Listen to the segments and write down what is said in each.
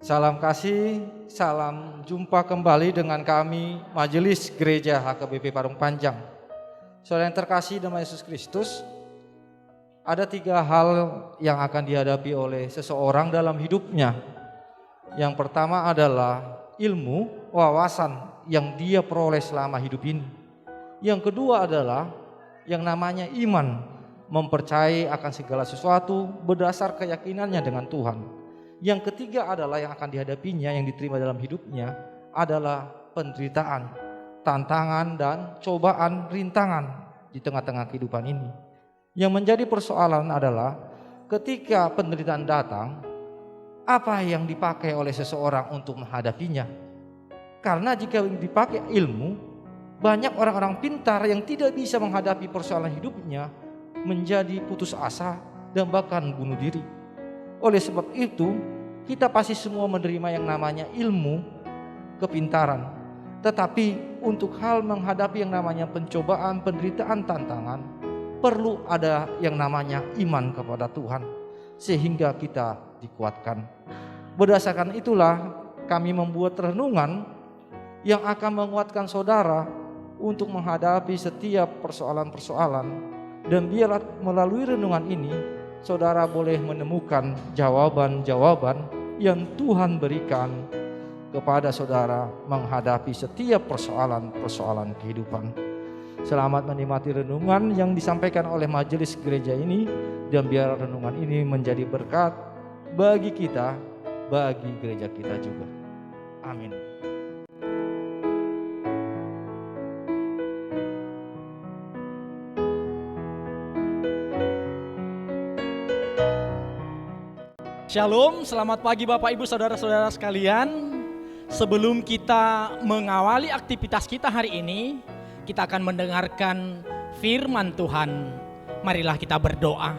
Salam kasih, salam jumpa kembali dengan kami Majelis Gereja HKBP Parung Panjang. Saudara yang terkasih dalam Yesus Kristus, ada 3 hal yang akan dihadapi oleh seseorang dalam hidupnya. Yang pertama adalah ilmu, wawasan yang dia peroleh selama hidup ini. Yang kedua adalah yang namanya iman, mempercayai akan segala sesuatu berdasar keyakinannya dengan Tuhan. Yang ketiga adalah yang akan dihadapinya, yang diterima dalam hidupnya adalah penderitaan, tantangan dan cobaan, rintangan di tengah-tengah kehidupan ini. Yang menjadi persoalan adalah ketika penderitaan datang, apa yang dipakai oleh seseorang untuk menghadapinya? Karena jika dipakai ilmu, banyak orang-orang pintar yang tidak bisa menghadapi persoalan hidupnya menjadi putus asa dan bahkan bunuh diri. Oleh sebab itu, kita pasti semua menerima yang namanya ilmu, kepintaran. Tetapi untuk hal menghadapi yang namanya pencobaan, penderitaan, tantangan, perlu ada yang namanya iman kepada Tuhan, sehingga kita dikuatkan. Berdasarkan itulah kami membuat renungan yang akan menguatkan saudara untuk menghadapi setiap persoalan-persoalan. Dan biarlah melalui renungan ini saudara boleh menemukan jawaban-jawaban yang Tuhan berikan kepada saudara menghadapi setiap persoalan-persoalan kehidupan. Selamat menikmati renungan yang disampaikan oleh majelis gereja ini, dan biar renungan ini menjadi berkat bagi kita, bagi gereja kita juga. Amin. Shalom, selamat pagi Bapak Ibu Saudara-saudara sekalian. Sebelum kita mengawali aktivitas kita hari ini, kita akan mendengarkan firman Tuhan. Marilah kita berdoa.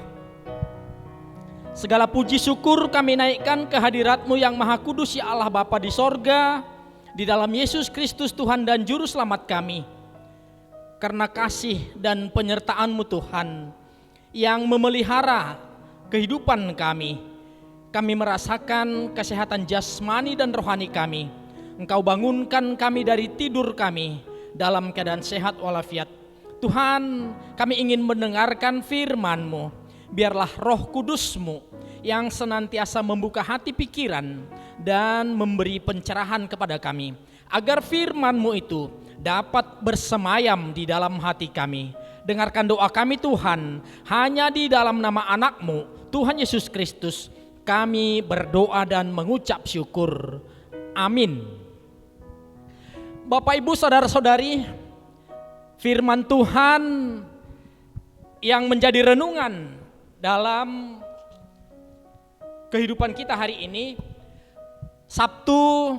Segala puji syukur kami naikkan ke hadirat-Mu yang Maha Kudus, ya Allah Bapa di sorga, di dalam Yesus Kristus Tuhan dan Juru Selamat kami. Karena kasih dan penyertaan-Mu Tuhan yang memelihara kehidupan kami merasakan kesehatan jasmani dan rohani kami. Engkau bangunkan kami dari tidur kami dalam keadaan sehat walafiat. Tuhan, kami ingin mendengarkan firman-Mu. Biarlah Roh Kudus-Mu yang senantiasa membuka hati pikiran dan memberi pencerahan kepada kami, agar firman-Mu itu dapat bersemayam di dalam hati kami. Dengarkan doa kami Tuhan, hanya di dalam nama anak-Mu Tuhan Yesus Kristus kami berdoa dan mengucap syukur. Amin. Bapak Ibu Saudara-saudari, firman Tuhan yang menjadi renungan dalam kehidupan kita hari ini, Sabtu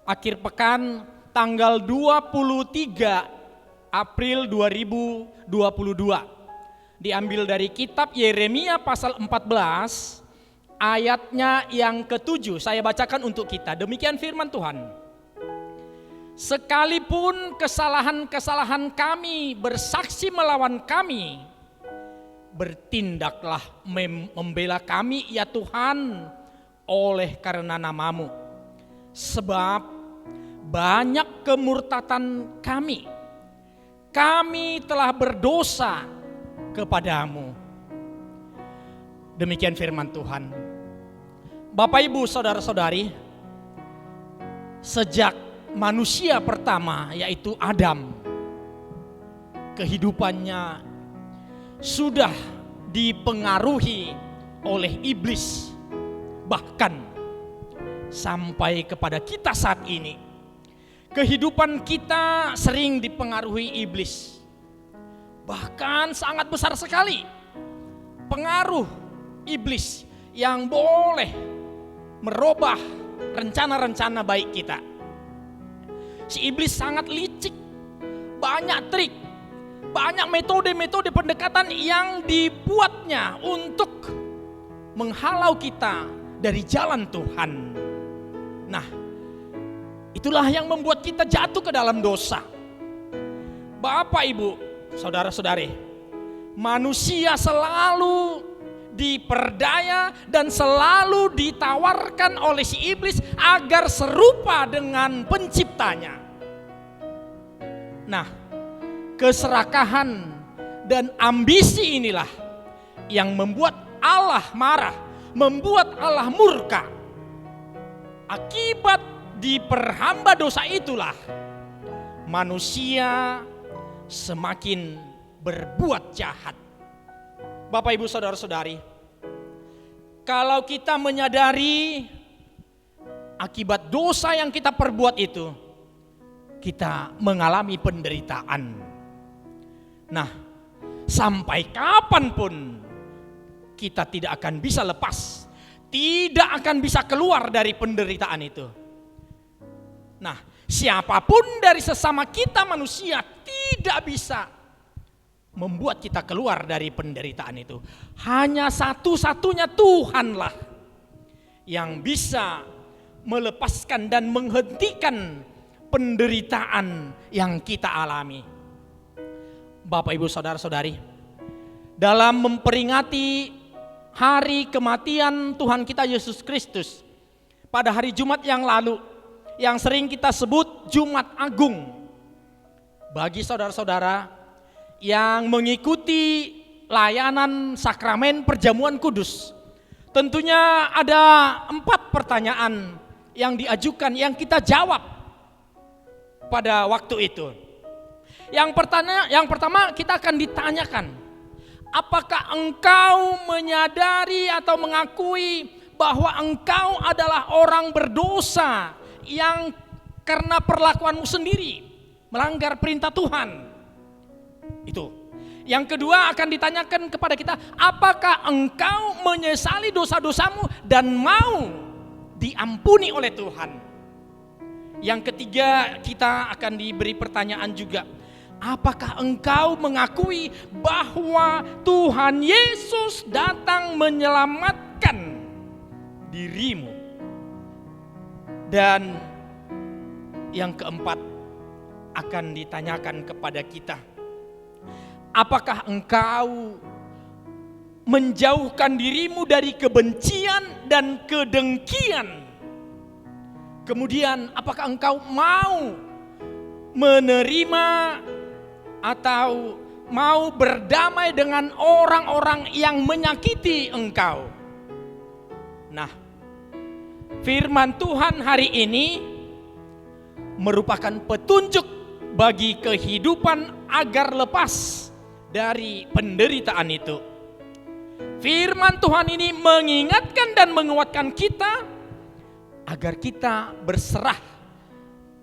akhir pekan tanggal 23 April 2022, diambil dari kitab Yeremia pasal 14 ayatnya yang ke-7. Saya bacakan untuk kita. Demikian firman Tuhan. Sekalipun kesalahan-kesalahan kami bersaksi melawan kami, bertindaklah membela kami ya Tuhan, oleh karena nama-Mu. Sebab banyak kemurtatan kami telah berdosa kepadamu. Demikian firman Tuhan. Bapak Ibu Saudara-saudari, sejak manusia pertama yaitu Adam, kehidupannya sudah dipengaruhi oleh iblis. Bahkan sampai kepada kita saat ini, kehidupan kita sering dipengaruhi iblis. Bahkan sangat besar sekali pengaruh iblis yang boleh merubah rencana-rencana baik kita. Si iblis sangat licik, banyak trik, banyak metode-metode pendekatan yang dibuatnya untuk menghalau kita dari jalan Tuhan. Nah, itulah yang membuat kita jatuh ke dalam dosa. Bapak Ibu, Saudara-saudari, manusia selalu diperdaya, dan selalu ditawarkan oleh si iblis agar serupa dengan penciptanya. Nah, keserakahan dan ambisi inilah yang membuat Allah marah, membuat Allah murka. Akibat diperhamba dosa itulah manusia semakin berbuat jahat. Bapak, Ibu, saudara-saudari, kalau kita menyadari akibat dosa yang kita perbuat itu, kita mengalami penderitaan. Nah, sampai kapanpun kita tidak akan bisa lepas, tidak akan bisa keluar dari penderitaan itu. Nah, siapapun dari sesama kita manusia tidak bisa membuat kita keluar dari penderitaan itu. Hanya satu-satunya Tuhanlah yang bisa melepaskan dan menghentikan penderitaan yang kita alami. Bapak, Ibu, saudara-saudari, dalam memperingati hari kematian Tuhan kita Yesus Kristus pada hari Jumat yang lalu, yang sering kita sebut Jumat Agung, bagi saudara-saudara yang mengikuti layanan sakramen perjamuan kudus, tentunya ada 4 pertanyaan yang diajukan, yang kita jawab pada waktu itu. Yang pertama kita akan ditanyakan, apakah engkau menyadari atau mengakui bahwa engkau adalah orang berdosa yang karena perlakuanmu sendiri melanggar perintah Tuhan? Itu. Yang kedua akan ditanyakan kepada kita, apakah engkau menyesali dosa-dosamu dan mau diampuni oleh Tuhan? Yang ketiga kita akan diberi pertanyaan juga, apakah engkau mengakui bahwa Tuhan Yesus datang menyelamatkan dirimu? Dan yang keempat akan ditanyakan kepada kita, apakah engkau menjauhkan dirimu dari kebencian dan kedengkian? Kemudian apakah engkau mau menerima atau mau berdamai dengan orang-orang yang menyakiti engkau? Nah, firman Tuhan hari ini merupakan petunjuk bagi kehidupan agar lepas dari penderitaan itu. Firman Tuhan ini mengingatkan dan menguatkan kita agar kita berserah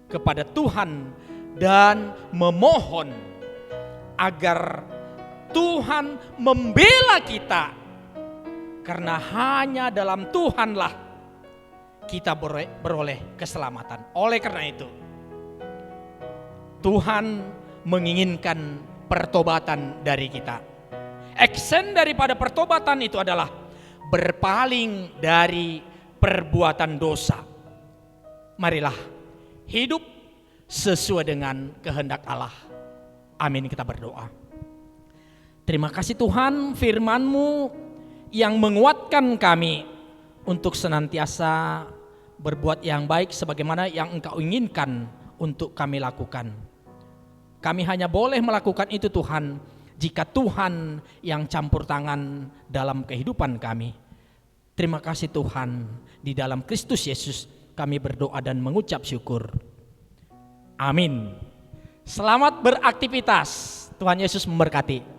kepada Tuhan dan memohon agar Tuhan membela kita, karena hanya dalam Tuhanlah kita beroleh keselamatan. Oleh karena itu, Tuhan menginginkan pertobatan dari kita. Aksen daripada pertobatan itu adalah berpaling dari perbuatan dosa. Marilah hidup sesuai dengan kehendak Allah. Amin, kita berdoa. Terima kasih Tuhan, firman-Mu yang menguatkan kami untuk senantiasa berbuat yang baik sebagaimana yang Engkau inginkan untuk kami lakukan. Kami hanya boleh melakukan itu Tuhan, jika Tuhan yang campur tangan dalam kehidupan kami. Terima kasih Tuhan, di dalam Kristus Yesus kami berdoa dan mengucap syukur. Amin. Selamat beraktivitas. Tuhan Yesus memberkati.